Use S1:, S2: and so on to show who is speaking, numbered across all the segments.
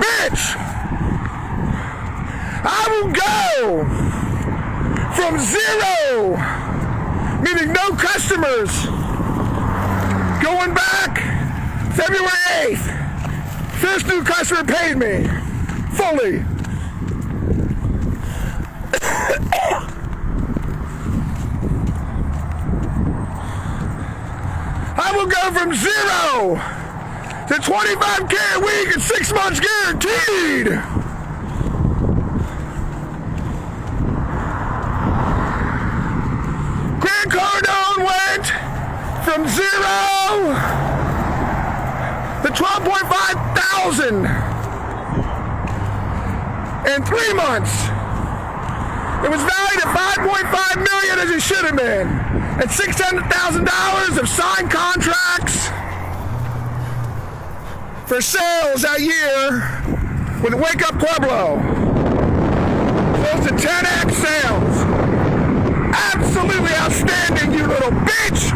S1: bitch. I will go from 0, meaning no customers, going back February 8th. First new customer paid me fully. I will go from 0 to $25K a week in 6 months guaranteed. Grant Cardone went from 0 to 12.5 thousand in 3 months. It was valued at $5.5 million as it should have been. At $600,000 of signed contracts for sales that year with Wake Up Pueblo. Close to 10x sales. Absolutely outstanding, you little bitch.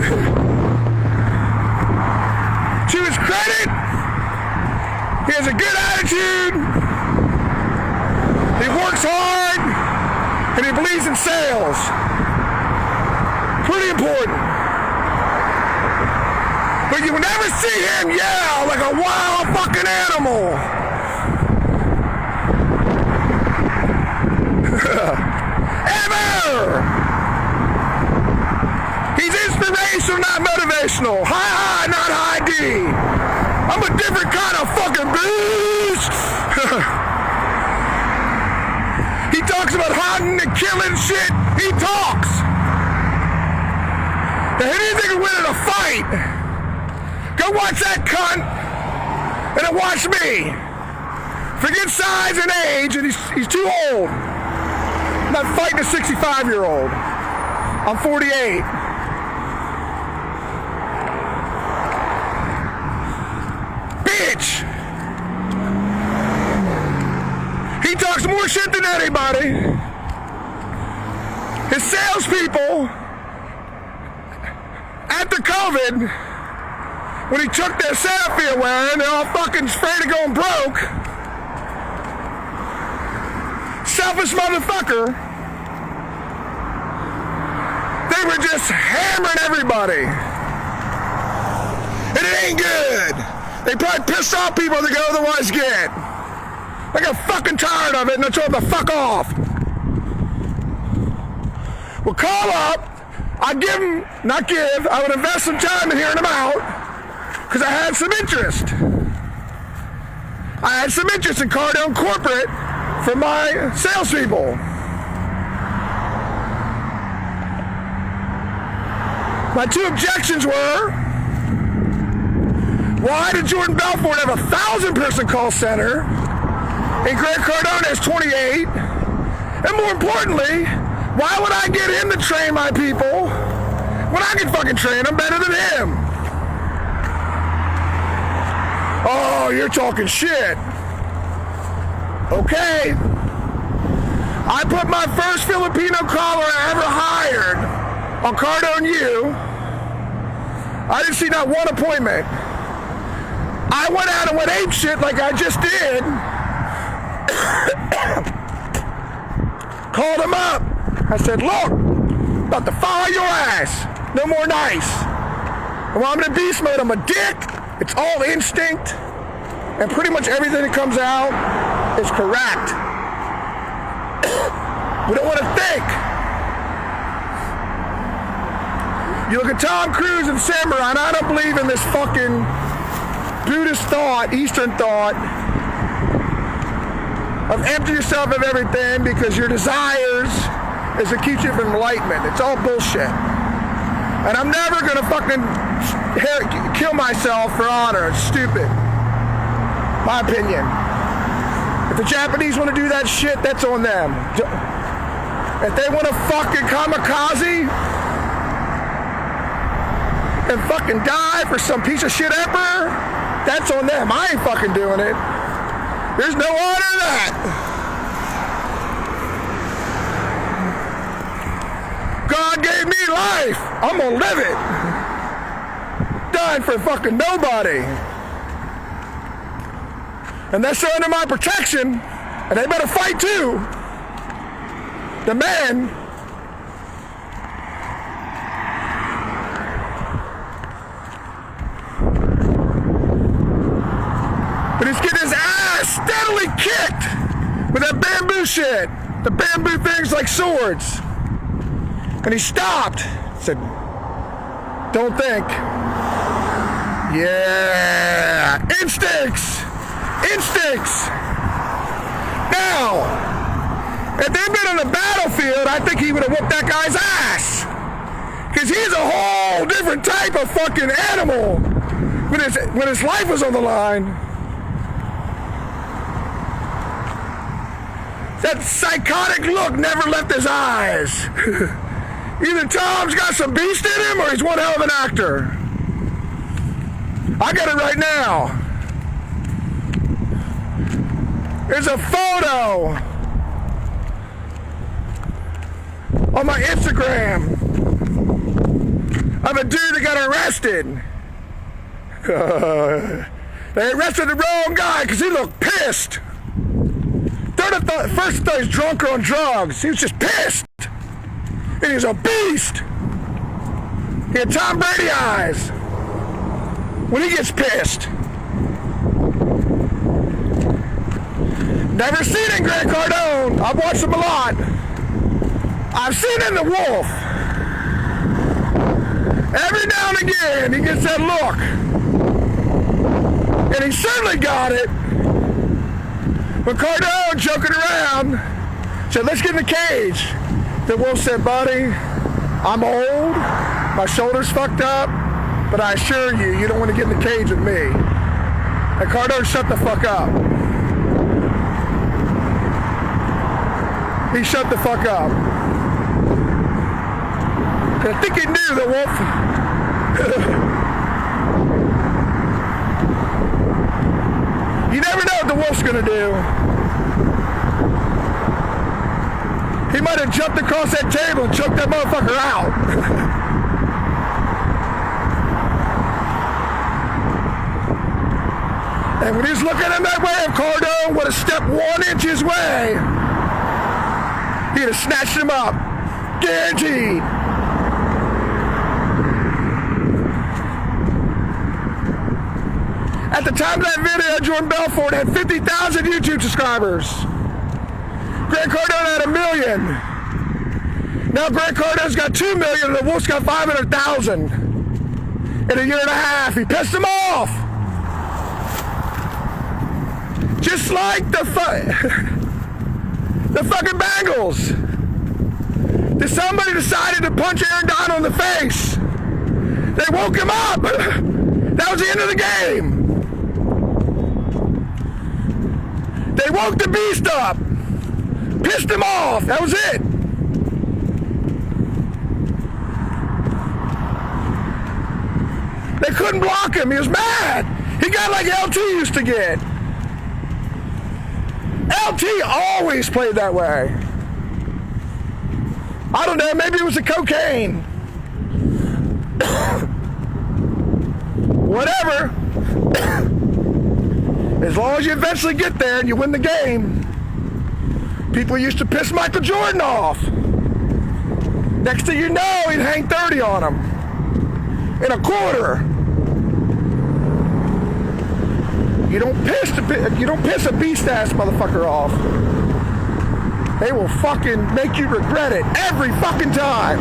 S1: To his credit, he has a good attitude. He works hard. And he believes in sales. Pretty important. But you will never see him yell like a wild fucking animal. Ever. He's inspirational, not motivational. High, not high D. I'm a different kind of fucking beast. He talks about hunting and killing shit. He talks. Now, anything can win in a fight. Go watch that cunt and then watch me. Forget size and age, and he's too old. I'm not fighting a 65-year-old. I'm 48. Bitch. He talks more shit than anybody. His salespeople, after COVID, when he took their setup fee away and they're all fucking afraid of going broke, selfish motherfucker, they were just hammering everybody. And it ain't good. They probably pissed off people that they otherwise get. I got fucking tired of it and I told them to fuck off. Well, call up. I would invest some time in hearing them out because I had some interest. I had some interest in Cardone Corporate from my salespeople. My 2 objections were, why did Jordan Belfort have a 1,000-person call center and Grant Cardone has 28? And more importantly, why would I get him to train my people when I can fucking train them better than him? Oh, you're talking shit. Okay. I put my first Filipino caller I ever hired on Cardone U. I didn't see not one appointment. I went out and went ape shit like I just did. Called him up. I said, look, I'm about to fire your ass. No more nice. Well, I'm in beast mode. I'm a dick. It's all instinct. And pretty much everything that comes out is correct. We don't want to think. You look at Tom Cruise and Samurai, and I don't believe in this fucking Buddhist thought, Eastern thought, of empty yourself of everything because your desires is to keep you from enlightenment. It's all bullshit. And I'm never going to fucking kill myself for honor. It's stupid. My opinion. If the Japanese want to do that shit, that's on them. If they want to fucking kamikaze and fucking die for some piece of shit emperor, that's on them. I ain't fucking doing it. There's no honor in that. God gave me life. I'm gonna live it. Dying for fucking nobody. Unless they're under my protection, and they better fight too. The man. But he's getting his ass steadily kicked with that bamboo shit. The bamboo things like swords. And he stopped. Said, don't think. Yeah. Instincts. Instincts. Now, if they'd been on the battlefield, I think he would have whooped that guy's ass. Because he's a whole different type of fucking animal when his life was on the line. That psychotic look never left his eyes. Either Tom's got some beast in him or he's one hell of an actor. I got it right now. There's a photo on my Instagram of a dude that got arrested. They arrested the wrong guy because he looked pissed. First I thought he was drunk or on drugs. He was just pissed. And he was a beast. He had Tom Brady eyes when he gets pissed. Never seen it, Grant Cardone. I've watched him a lot. I've seen it in The Wolf. Every now and again, he gets that look. And he certainly got it. But Cardone, joking around, said, let's get in the cage. The Wolf said, buddy, I'm old, my shoulder's fucked up, but I assure you, you don't want to get in the cage with me. And Cardone shut the fuck up. He shut the fuck up. I think he knew the Wolf. You never know what the Wolf's gonna do. He might have jumped across that table and choked that motherfucker out. And when he's looking at him that way, if Cardone would have stepped 1 inch his way, he'd have snatched him up. Guaranteed. At the time of that video, Jordan Belfort had 50,000 YouTube subscribers. Grant Cardone had 1 million. Now Grant Cardone's got 2 million and the Wolf's got 500,000. In a year and a half, he pissed them off. Just like the fucking Bengals. Somebody decided to punch Aaron Donald in the face. They woke him up. That was the end of the game. They woke the beast up. Pissed him off. That was it. They couldn't block him. He was mad. He got like LT used to get. LT always played that way. I don't know, maybe it was the cocaine. Whatever. As long as you eventually get there and you win the game. People used to piss Michael Jordan off. Next thing you know, he'd hang 30 on him. In a quarter. You don't piss a beast-ass motherfucker off. They will fucking make you regret it every fucking time.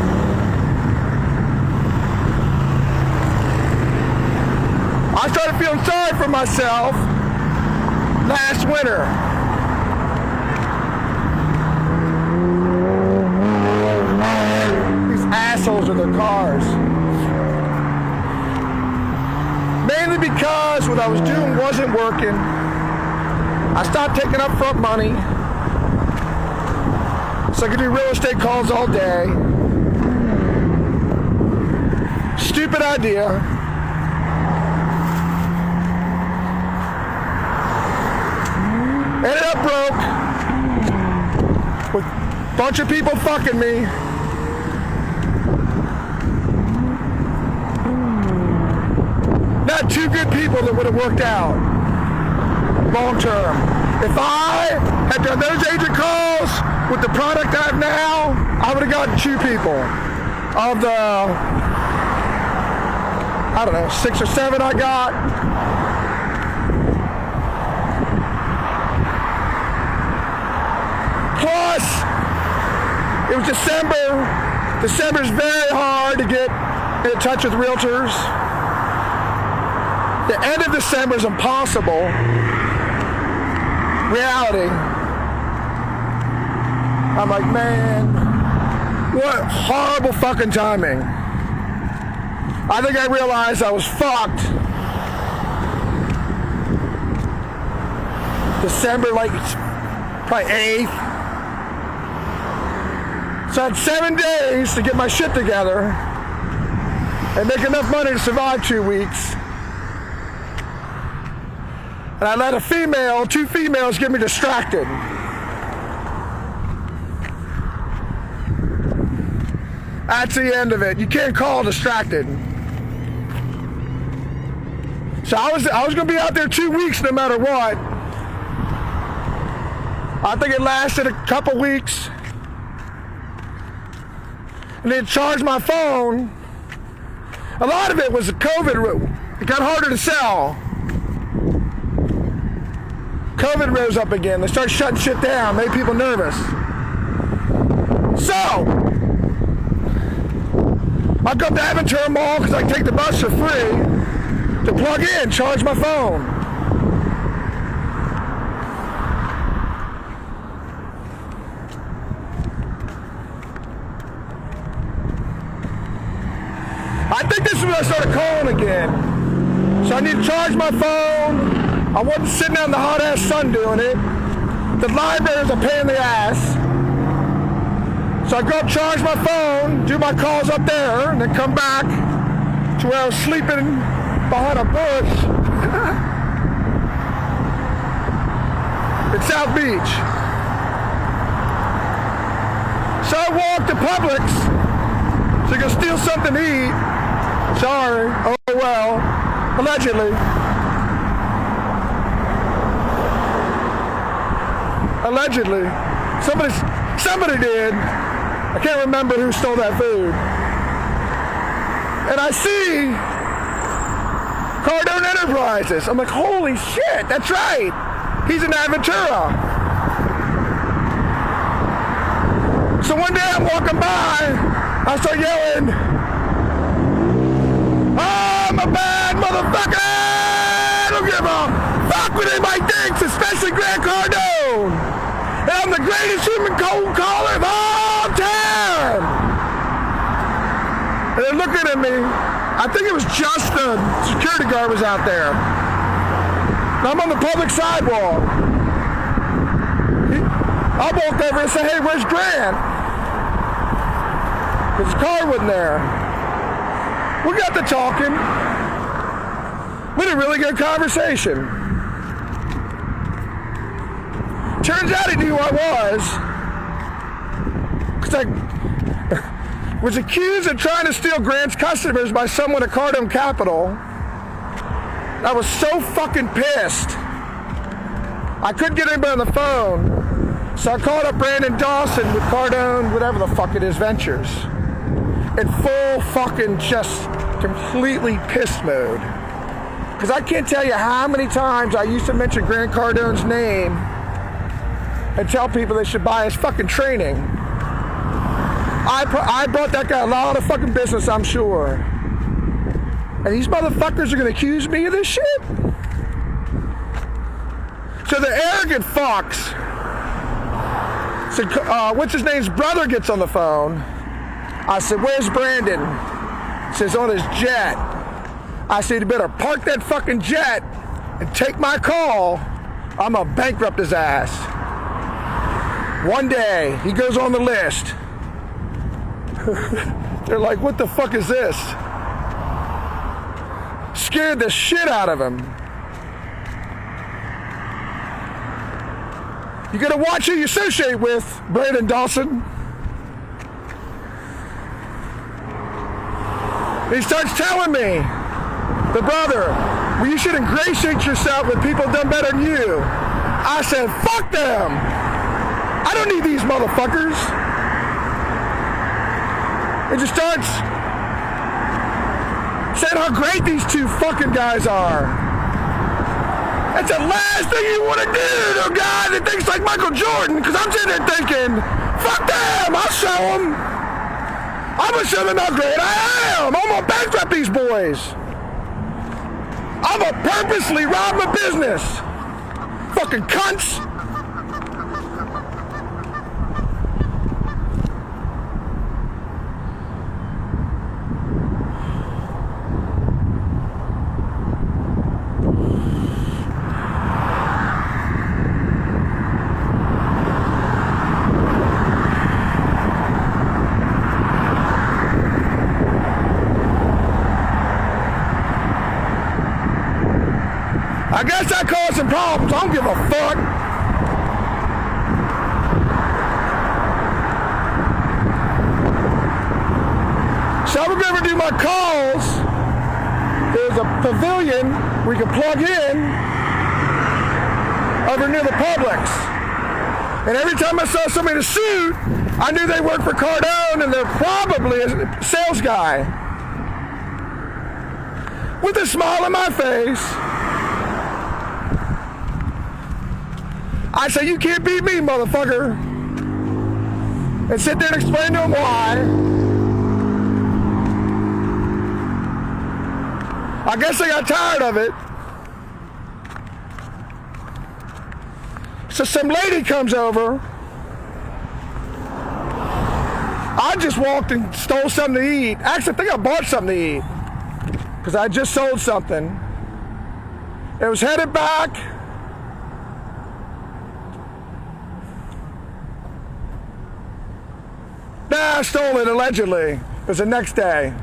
S1: I started feeling sorry for myself last winter. These assholes in their cars. Mainly because what I was doing wasn't working. I stopped taking upfront money. So I could do real estate calls all day. Stupid idea. Ended up broke. With a bunch of people fucking me. Not two good people that would have worked out. long term. If I had done those agent calls with the product I have now, I would have gotten 2 people. Of the, I don't know, 6 or 7 I got. Plus, it was December. December's very hard to get in touch with realtors. The end of December is impossible. Reality. I'm like, man, what horrible fucking timing. I think I realized I was fucked. December, like, probably 8th. So I had 7 days to get my shit together and make enough money to survive 2 weeks. And I let 2 females get me distracted. That's the end of it. You can't call distracted. So I was gonna be out there 2 weeks no matter what. I think it lasted a couple weeks. And then charged my phone. A lot of it was the COVID. It got harder to sell. COVID rose up again. They started shutting shit down, made people nervous. So, I go to Aventura Mall because I can take the bus for free to plug in, charge my phone. I think this is when I started calling again. So I need to charge my phone. I wasn't sitting out in the hot ass sun doing it. The library's a pain in the ass. So I go up, charge my phone, do my calls up there, and then come back to where I was sleeping behind a bush in South Beach. So I walked to Publix so I could steal something to eat. Sorry. Oh well. Allegedly. Allegedly. Somebody did. I can't remember who stole that food. And I see Cardone Enterprises. I'm like, holy shit, that's right. He's in Aventura. So one day I'm walking by, I start yelling, I'm a bad motherfucker! I don't give a fuck what anybody thinks, especially Grant Cardone! And I'm the greatest human cold caller of all time! And they're looking at me. I think it was just the security guard was out there. And I'm on the public sidewalk. I walked over and said, hey, where's Grant? His car wasn't there. We got to talking. We had a really good conversation. Turns out he knew who I was. Because I was accused of trying to steal Grant's customers by someone at Cardone Capital. I was so fucking pissed. I couldn't get anybody on the phone. So I called up Brandon Dawson with Cardone, whatever the fuck it is, Ventures. In full fucking just completely pissed mode. Because I can't tell you how many times I used to mention Grant Cardone's name and tell people they should buy his fucking training. I brought that guy a lot of fucking business, I'm sure. And these motherfuckers are gonna accuse me of this shit? So the arrogant fucks, so, what's his name's brother gets on the phone. I said, where's Brandon? He says, on his jet. I said, you better park that fucking jet and take my call. I'm gonna bankrupt his ass. One day, he goes on the list. They're like, what the fuck is this? Scared the shit out of him. You gotta watch who you associate with, Brandon Dawson. He starts telling me, the brother, well, you should ingratiate yourself with people done better than you. I said, fuck them. I don't need these motherfuckers. It just starts saying how great these two fucking guys are. That's the last thing you want to do to a guy that thinks like Michael Jordan, because I'm sitting there thinking, fuck them, I'll show them. I'm going to show them how great I am. I'm going to bankrupt these boys. I'm going to purposely rob a business. Fucking cunts. I guess that caused some problems. I don't give a fuck. So we're going to do my calls. There's a pavilion we can plug in over near the Publix. And every time I saw somebody in a suit, I knew they worked for Cardone and they're probably a sales guy. With a smile on my face, I say, you can't beat me, motherfucker. And sit there and explain to him why. I guess I got tired of it. So some lady comes over. I just walked and stole something to eat. Actually, I think I bought something to eat, because I just sold something. It was headed back. Nah, I stole it, allegedly. It was the next day.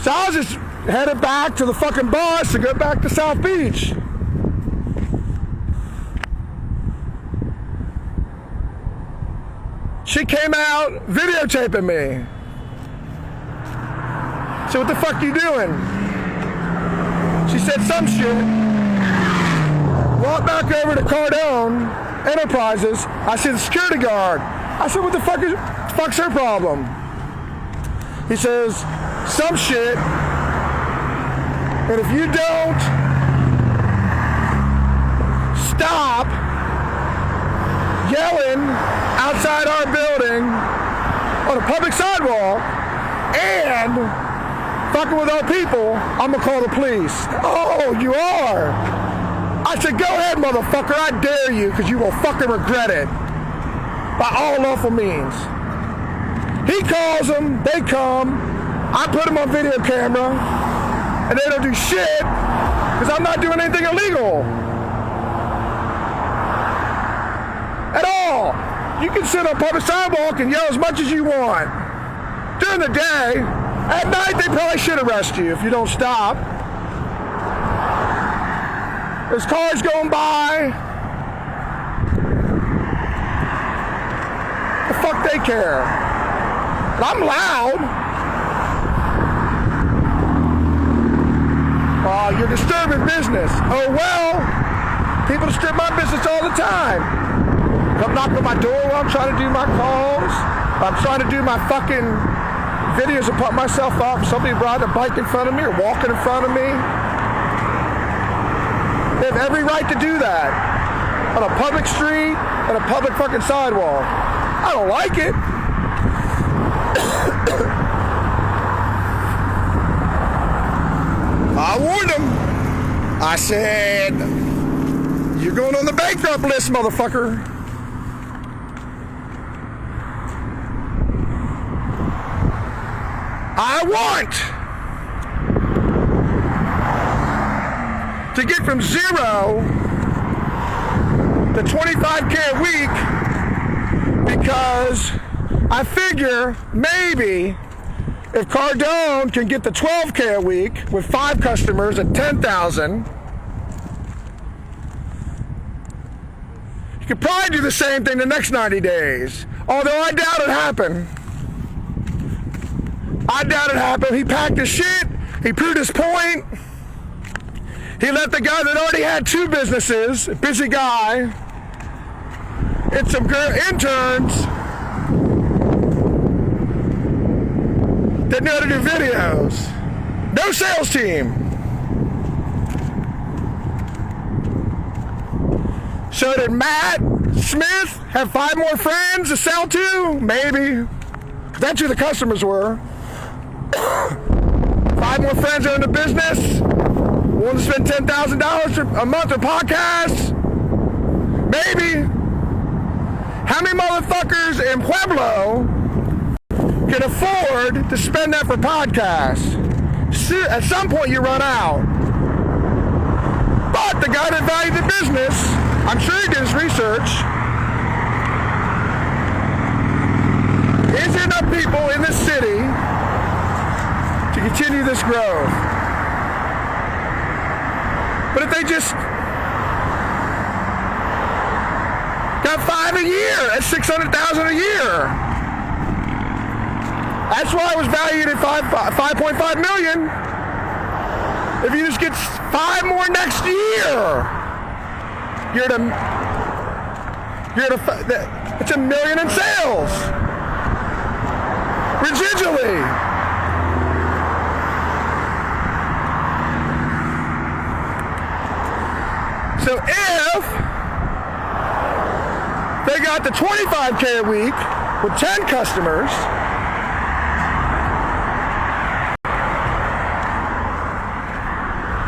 S1: So I was just headed back to the fucking bus to go back to South Beach. She came out videotaping me. So what the fuck you doing? She said some shit. Walked back over to Cardone Enterprises. I see the security guard. I said, what the fuck's her problem? He says, some shit. And if you don't stop yelling outside our building on a public sidewalk and fucking with our people, I'm gonna call the police. Oh, you are? I said, go ahead, motherfucker, I dare you, because you will fucking regret it. By all lawful means. He calls them, they come, I put them on video camera, and they don't do shit, because I'm not doing anything illegal. At all. You can sit on public sidewalk and yell as much as you want. During the day, at night they probably should arrest you if you don't stop. There's cars going by. The fuck they care? And I'm loud. Oh, you're disturbing business. Oh well, people disturb my business all the time. Come knock on my door while I'm trying to do my calls. I'm trying to do my fucking videos and put myself up. Somebody riding a bike in front of me or walking in front of me. They have every right to do that on a public street and a public fucking sidewalk. I don't like it. I warned them. I said, you're going on the bankrupt list, motherfucker. I want to get from 0 to 25K a week, because I figure maybe if Cardone can get to 12K a week with 5 customers at 10,000, he could probably do the same thing the next 90 days. Although I doubt it happened. I doubt it happened. He packed his shit. He proved his point. He let the guy that already had 2 businesses, a busy guy, and some interns that knew how to do videos. No sales team. So did Matt Smith have 5 more friends to sell to? Maybe. That's who the customers were. 5 more friends own the business. Want to spend $10,000 a month on podcasts? Maybe. How many motherfuckers in Pueblo can afford to spend that for podcasts? At some point you run out. But the guy that valued the business, I'm sure he did his research, is enough people in this city to continue this growth. But if they just got 5 a year, that's $600,000 a year. That's why it was valued at $5.5 million. If you just get 5 more next year, it's $1 million in sales. Residually. So if they got the $25K a week with 10 customers,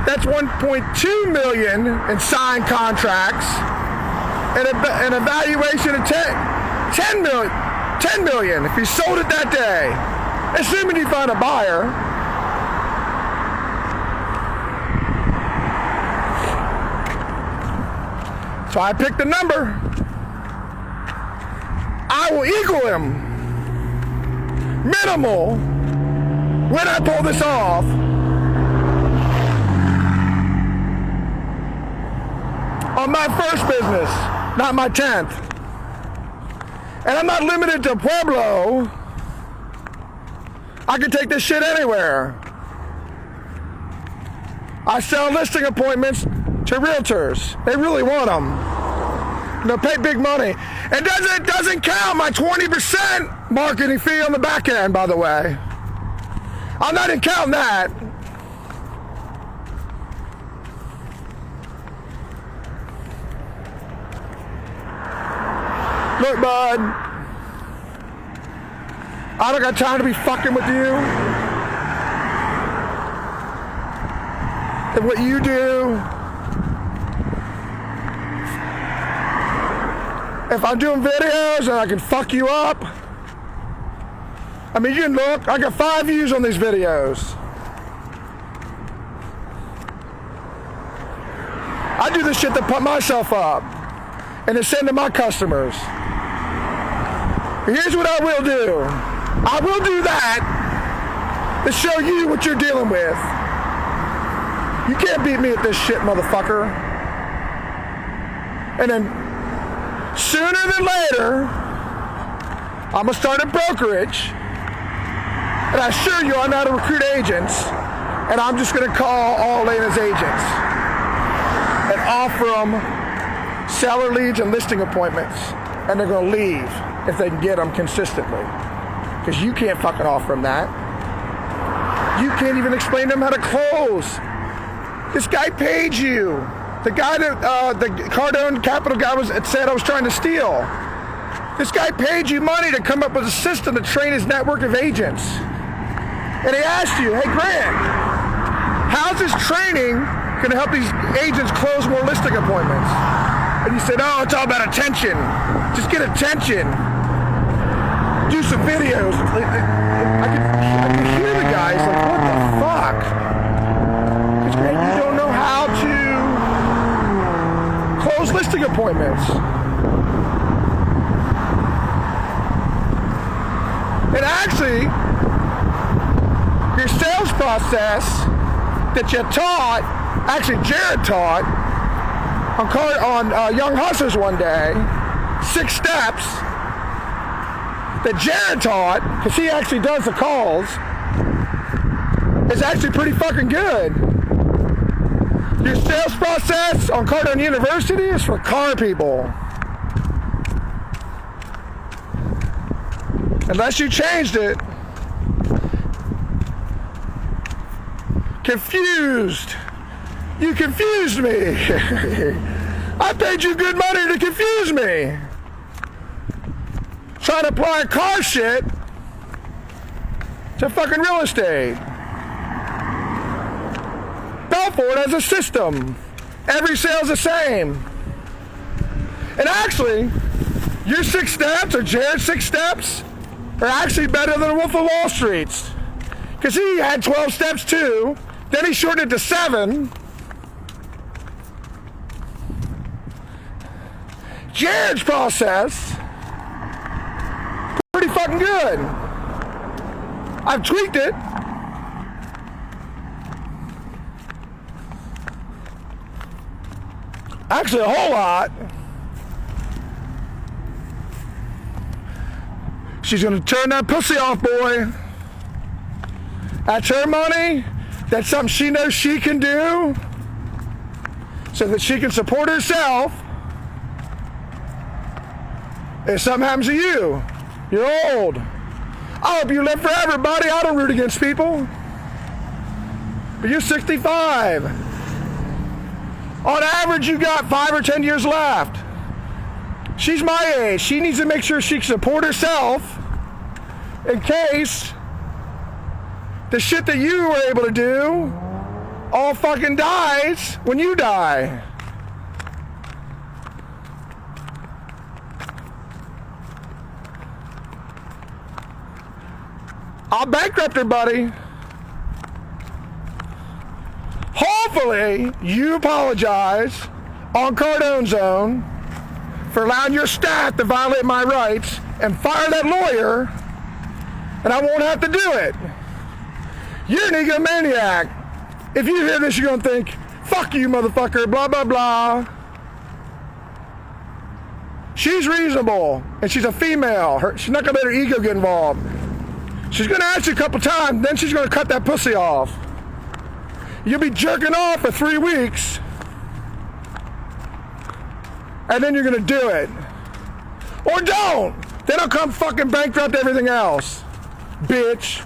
S1: that's $1.2 million in signed contracts and a valuation of $10 million if you sold it that day, assuming you find a buyer. So I picked the number. I will equal him minimal when I pull this off. On my first business, not my 10th. And I'm not limited to Pueblo. I can take this shit anywhere. I sell listing appointments to realtors. They really want them. They'll pay big money. It doesn't count my 20% marketing fee on the back end, by the way. I'm not even counting that. Look, bud, I don't got time to be fucking with you and what you do. If I'm doing videos and I can fuck you up, I mean, you can look, I got 5 views on these videos. I do this shit to pump myself up and to send to my customers. Here's what I will do. I will do that to show you what you're dealing with. You can't beat me at this shit, motherfucker. And then, sooner than later, I'm gonna start a brokerage. And I assure you, I know how to recruit agents. And I'm just gonna call all Elena's agents and offer them seller leads and listing appointments. And they're gonna leave if they can get them consistently. Because you can't fucking offer them that. You can't even explain to them how to close. This guy paid you. The guy that, the Cardone Capital guy said I was trying to steal. This guy paid you money to come up with a system to train his network of agents. And he asked you, hey Grant, how's this training gonna help these agents close more listing appointments? And you said, oh, it's all about attention. Just get attention. Do some videos. I can hear the guys like, what the fuck? Because Grant, you don't know how to close listing appointments. And actually, your sales process that you taught, actually Jared taught on Young Hustlers one day, 6 steps that Jared taught, because he actually does the calls. is actually pretty fucking good. Your sales process on Cardone University is for car people. Unless you changed it. Confused. You confused me. I paid you good money to confuse me. Trying to apply car shit to fucking real estate. Belfort has a system. Every sale's the same. And actually, your 6 steps or Jared's 6 steps are actually better than Wolf of Wall Street's. Because he had 12 steps too. Then he shortened it to 7. Jared's process, pretty fucking good. I've tweaked it. Actually, a whole lot. She's gonna turn that pussy off, boy. That's her money. That's something she knows she can do so that she can support herself. If something happens to you, you're old. I hope you live forever, buddy. I don't root against people. But you're 65. On average, you got 5 or 10 years left. She's my age. She needs to make sure she can support herself in case the shit that you were able to do all fucking dies when you die. I'll bankrupt her, buddy. Hopefully, you apologize on Cardone's own for allowing your staff to violate my rights and fire that lawyer, and I won't have to do it. You're an egomaniac. If you hear this, you're going to think, fuck you, motherfucker, blah, blah, blah. She's reasonable, and she's a female. She's not going to let her ego get involved. She's going to ask you a couple times, then she's going to cut that pussy off. You'll be jerking off for 3 weeks, and then you're going to do it. Or don't. Then I'll come fucking bankrupt everything else. Bitch.